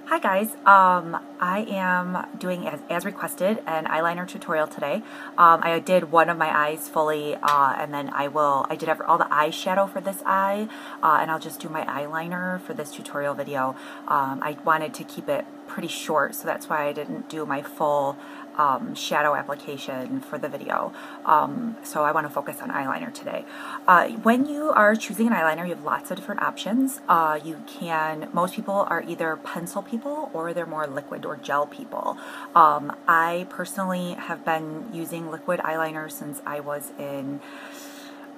Hi guys, I am doing as requested an eyeliner tutorial today. I did one of my eyes fully and then I did all the eyeshadow for this eye and I'll just do my eyeliner for this tutorial video. I wanted to keep it pretty short, so that's why I didn't do my full shadow application for the video. So I want to focus on eyeliner today. When you are choosing an eyeliner, you have lots of different options. Most people are either pencil people or they're more liquid or gel people. I personally have been using liquid eyeliner since I was in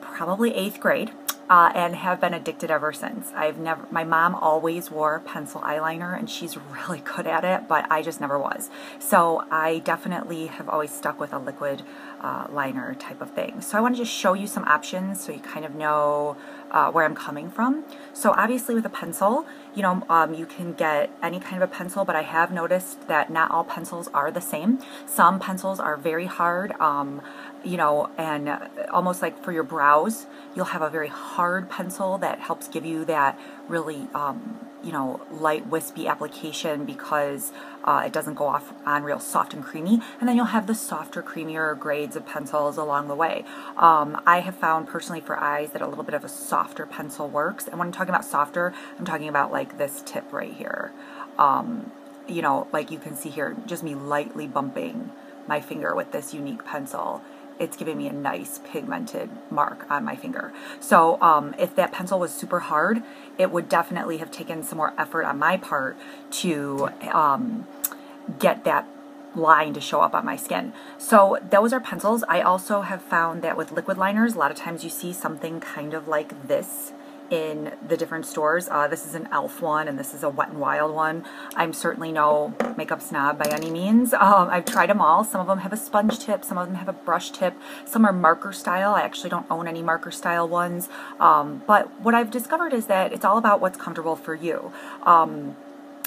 probably 8th grade. And have been addicted ever since. My mom always wore pencil eyeliner and she's really good at it, but I just never was. So I definitely have always stuck with a liquid liner type of thing. So I want to just show you some options so you kind of know where I'm coming from. So obviously with a pencil, you can get any kind of a pencil, but I have noticed that not all pencils are the same. Some pencils are very hard, and almost like for your brows, you'll have a very hard pencil that helps give you that really, light wispy application because it doesn't go off on real soft and creamy. And then you'll have the softer, creamier grades of pencils along the way. I have found personally for eyes that a little bit of a softer pencil works. And when I'm talking about softer, I'm talking about like this tip right here. Like you can see here, just me lightly bumping my finger with this unique pencil. It's giving me a nice pigmented mark on my finger. So if that pencil was super hard, it would definitely have taken some more effort on my part to get that line to show up on my skin. So those are pencils. I also have found that with liquid liners, a lot of times you see something kind of like this in the different stores. This is an e.l.f. one and this is a Wet n Wild one. I'm certainly no makeup snob by any means. I've tried them all. Some of them have a sponge tip, some of them have a brush tip, some are marker style. I actually don't own any marker style ones. But what I've discovered is that it's all about what's comfortable for you.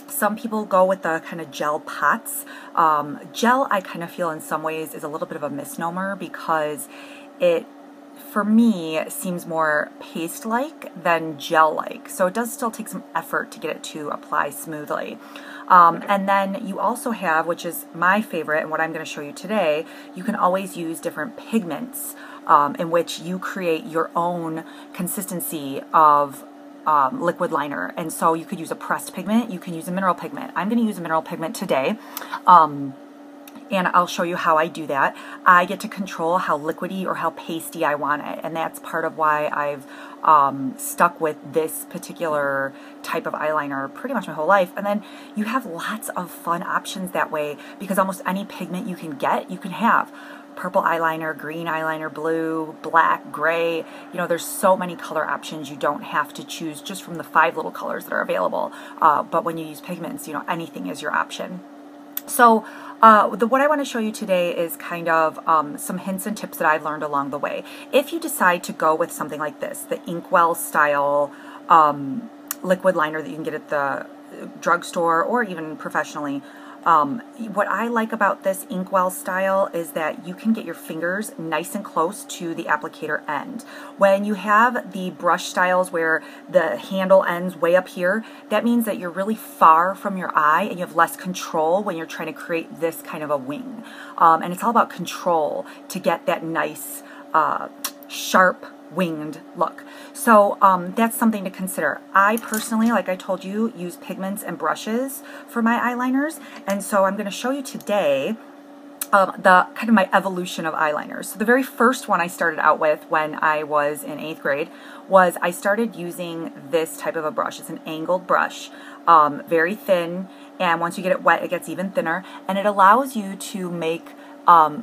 Some people go with the kind of gel pots. Gel, I kind of feel in some ways is a little bit of a misnomer because it, for me, seems more paste-like than gel-like. So it does still take some effort to get it to apply smoothly. And then you also have, which is my favorite and what I'm going to show you today, you can always use different pigments in which you create your own consistency of liquid liner. And so you could use a pressed pigment, you can use a mineral pigment. I'm going to use a mineral pigment today. And I'll show you how I do that. I get to control how liquidy or how pasty I want it, and that's part of why I've stuck with this particular type of eyeliner pretty much my whole life. And then you have lots of fun options that way because almost any pigment you can get, you can have. Purple eyeliner, green eyeliner, blue, black, gray. There's so many color options. You don't have to choose just from the 5 little colors that are available. But when you use pigments, anything is your option. So what I want to show you today is kind of some hints and tips that I've learned along the way. If you decide to go with something like this, the Inkwell style liquid liner that you can get at the drugstore or even professionally, what I like about this Inkwell style is that you can get your fingers nice and close to the applicator end. When you have the brush styles where the handle ends way up here, that means that you're really far from your eye and you have less control when you're trying to create this kind of a wing. And it's all about control to get that nice, sharp, winged look. So that's something to consider. I personally, like I told you, use pigments and brushes for my eyeliners, and so I'm going to show you today the kind of my evolution of eyeliners. So the very first one I started out with when I was in 8th grade was I started using this type of a brush. It's an angled brush, very thin, and once you get it wet, it gets even thinner, and it allows you to make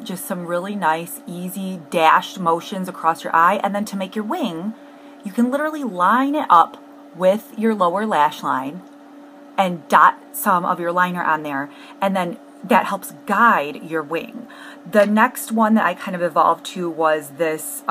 just some really nice, easy dashed motions across your eye. And then to make your wing, you can literally line it up with your lower lash line and dot some of your liner on there. And then that helps guide your wing. The next one that I kind of evolved to was this.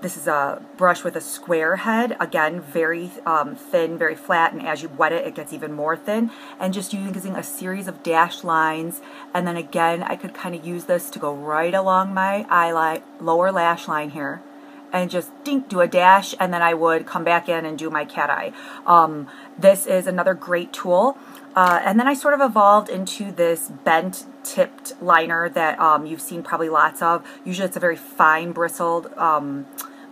This is a brush with a square head, again, very thin, very flat, and as you wet it, it gets even more thin, and just using a series of dashed lines, and then again, I could kind of use this to go right along my lower lash line here, and just dink, do a dash, and then I would come back in and do my cat eye. This is another great tool. And then I sort of evolved into this bent tipped liner that you've seen probably lots of. Usually it's a very fine bristled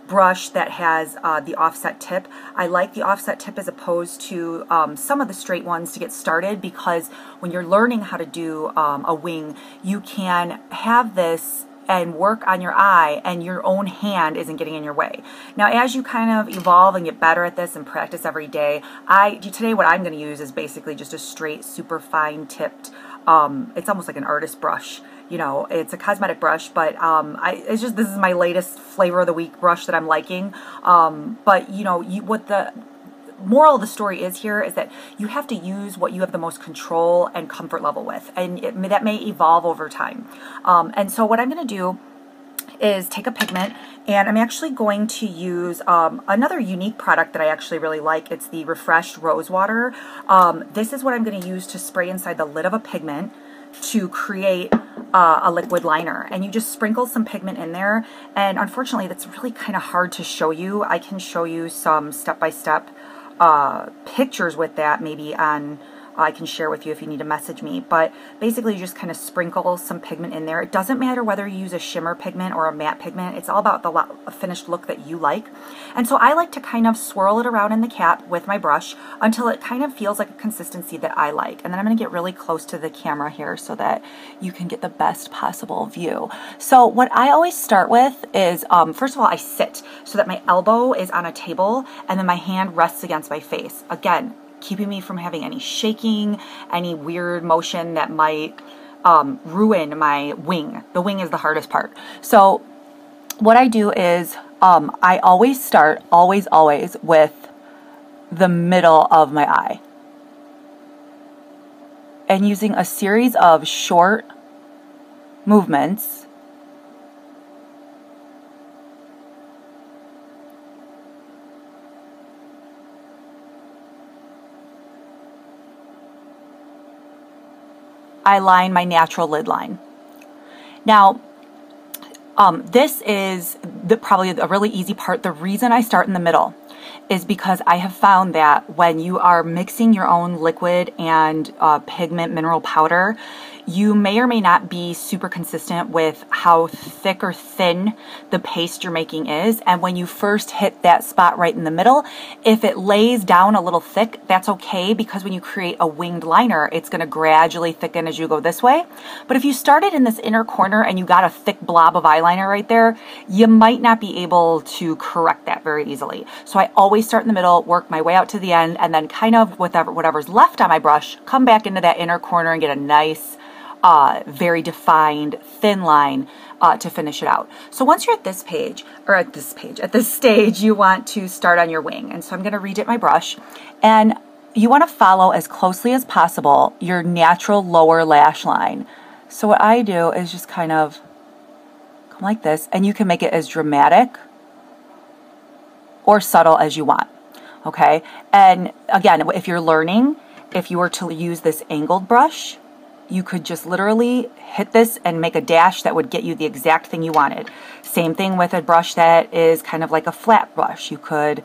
brush that has the offset tip. I like the offset tip as opposed to some of the straight ones to get started, because when you're learning how to do a wing, you can have this and work on your eye and your own hand isn't getting in your way. Now, as you kind of evolve and get better at this and practice every day, today what I'm going to use is basically just a straight, super fine tipped, it's almost like an artist brush. You know, it's a cosmetic brush, but this is my latest flavor of the week brush that I'm liking. But you know, what the moral of the story is here is that you have to use what you have the most control and comfort level with, and that may evolve over time. And so what I'm going to do is take a pigment, and I'm actually going to use another unique product that I actually really like. It's the Refreshed Rose Water. This is what I'm going to use to spray inside the lid of a pigment to create a liquid liner, and you just sprinkle some pigment in there. And unfortunately, that's really kind of hard to show you. I can show you some step-by-step pictures with that, maybe on I can share with you if you need to message me. But basically you just kind of sprinkle some pigment in there. It doesn't matter whether you use a shimmer pigment or a matte pigment. It's all about the finished look that you like. And so I like to kind of swirl it around in the cap with my brush until it kind of feels like a consistency that I like. And then I'm going to get really close to the camera here so that you can get the best possible view. So what I always start with is, first of all, I sit so that my elbow is on a table and then my hand rests against my face. Again, keeping me from having any shaking, any weird motion that might ruin my wing. The wing is the hardest part. So what I do is I always start, always with the middle of my eye. And using a series of short movements, I line my natural lid line. Now, this is probably a really easy part. The reason I start in the middle is because I have found that when you are mixing your own liquid and pigment mineral powder, you may or may not be super consistent with how thick or thin the paste you're making is. And when you first hit that spot right in the middle, if it lays down a little thick, that's okay, because when you create a winged liner, it's going to gradually thicken as you go this way. But if you started in this inner corner and you got a thick blob of eyeliner right there, you might not be able to correct that very easily. So I always start in the middle, work my way out to the end, and then kind of whatever's left on my brush, come back into that inner corner and get a nice very defined thin line to finish it out. So once you're at this page, or at this stage, you want to start on your wing. And so I'm going to redip my brush, and you want to follow as closely as possible your natural lower lash line. So what I do is just kind of come like this, and you can make it as dramatic or subtle as you want. Okay? And again, if you're learning, if you were to use this angled brush, you could just literally hit this and make a dash that would get you the exact thing you wanted. Same thing with a brush that is kind of like a flat brush. You could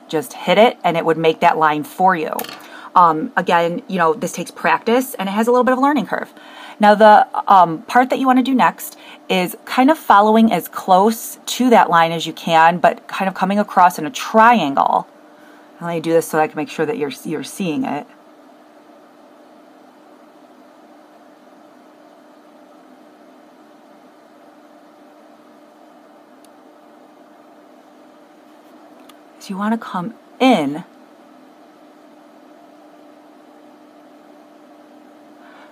just hit it and it would make that line for you. Again, you know, this takes practice and it has a little bit of a learning curve. Now the part that you want to do next is kind of following as close to that line as you can, but kind of coming across in a triangle. Let me do this so I can make sure that you're seeing it. So you want to come in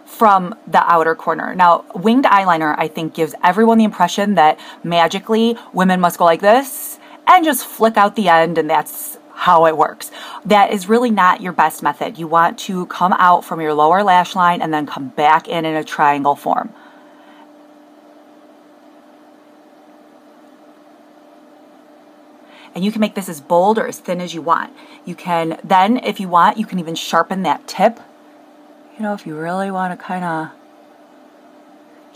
from the outer corner. Now, winged eyeliner, I think, gives everyone the impression that magically women must go like this and just flick out the end, and that's how it works. That is really not your best method. You want to come out from your lower lash line and then come back in a triangle form. And you can make this as bold or as thin as you want. You can then, if you want, you can even sharpen that tip. You know, if you really want to kind of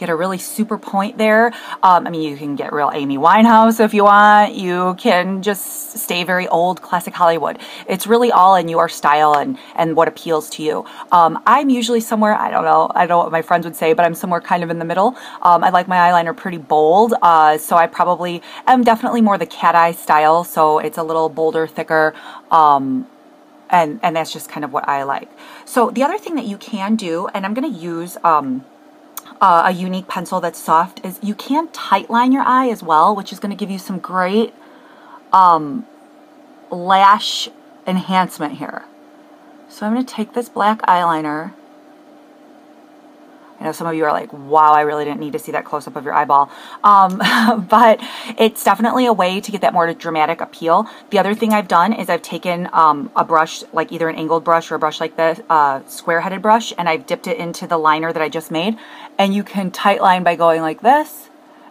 get a really super point there. I mean, you can get real Amy Winehouse if you want. You can just stay very old, classic Hollywood. It's really all in your style and what appeals to you. I'm usually somewhere, I don't know what my friends would say, but I'm somewhere kind of in the middle. I like my eyeliner pretty bold, so I probably am definitely more the cat eye style, so it's a little bolder, thicker, and that's just kind of what I like. So the other thing that you can do, and I'm going to use a unique pencil that's soft, is you can tight line your eye as well, which is going to give you some great lash enhancement here. So I'm going to take this black eyeliner. I know some of you are like, wow, I really didn't need to see that close-up of your eyeball. But it's definitely a way to get that more dramatic appeal. The other thing I've done is I've taken a brush, like either an angled brush or a brush like this, square-headed brush, and I've dipped it into the liner that I just made. And you can tight line by going like this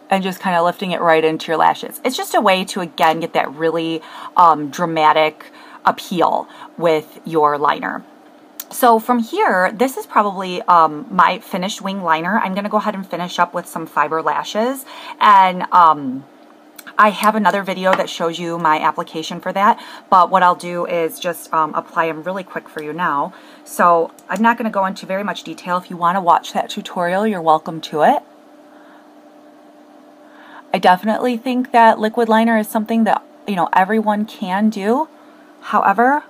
and just kind of lifting it right into your lashes. It's just a way to, again, get that really dramatic appeal with your liner. So from here, this is probably my finished wing liner. I'm going to go ahead and finish up with some fiber lashes. And I have another video that shows you my application for that. But what I'll do is just apply them really quick for you now. So I'm not going to go into very much detail. If you want to watch that tutorial, you're welcome to it. I definitely think that liquid liner is something that, you know, everyone can do. However,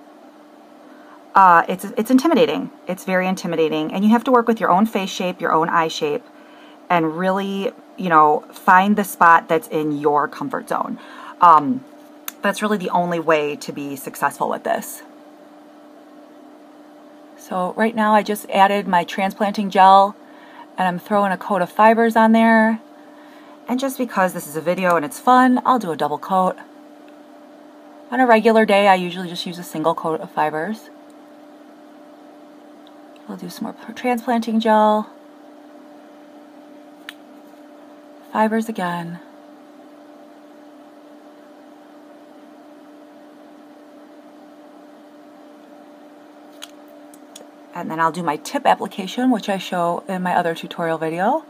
it's intimidating. It's very intimidating, and you have to work with your own face shape, your own eye shape, and really, you know, find the spot that's in your comfort zone. That's really the only way to be successful with this. So right now I just added my transplanting gel, and I'm throwing a coat of fibers on there. And just because this is a video and it's fun, I'll do a double coat. On a regular day, I usually just use a single coat of fibers. We'll do some more transplanting gel. Fibers again. And then I'll do my tip application, which I show in my other tutorial video,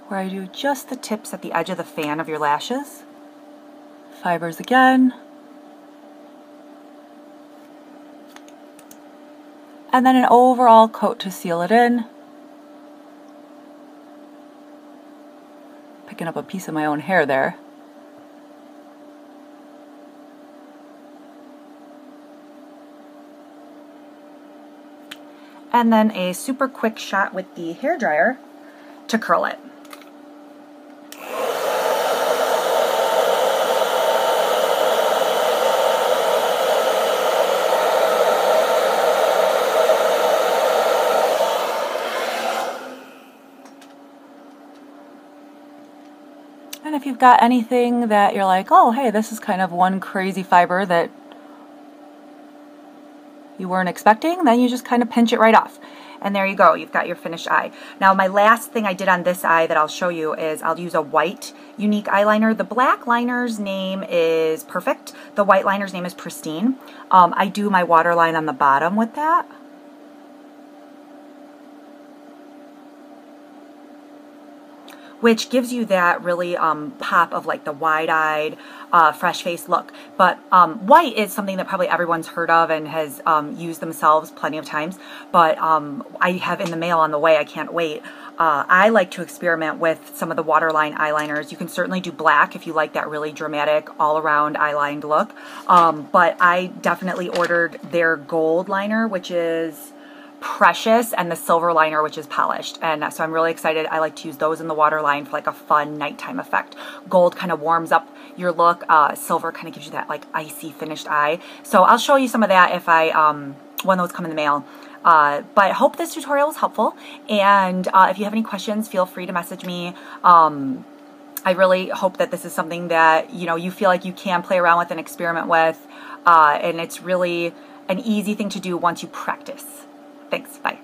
where I do just the tips at the edge of the fan of your lashes. Fibers again. And then an overall coat to seal it in. Picking up a piece of my own hair there. And then a super quick shot with the hairdryer to curl it. And if you've got anything that you're like, oh, hey, this is kind of one crazy fiber that you weren't expecting, then you just kind of pinch it right off. And there you go, you've got your finished eye. Now my last thing I did on this eye that I'll show you is I'll use a white unique eyeliner. The black liner's name is Perfect. The white liner's name is Pristine. I do my waterline on the bottom with that. Which gives you that really pop of like the wide-eyed, fresh-faced look. But white is something that probably everyone's heard of and has used themselves plenty of times. But I have in the mail on the way, I can't wait. I like to experiment with some of the waterline eyeliners. You can certainly do black if you like that really dramatic, all-around eyelined look. But I definitely ordered their gold liner, which is Precious, and the silver liner, which is Polished. And so I'm really excited. I like to use those in the waterline for like a fun nighttime effect. Gold kind of warms up your look. Silver kind of gives you that like icy finished eye. So I'll show you some of that if I when those come in the mail. But I hope this tutorial was helpful. And if you have any questions, feel free to message me. I really hope that this is something that you feel like you can play around with and experiment with. And it's really an easy thing to do once you practice. Thanks. Bye.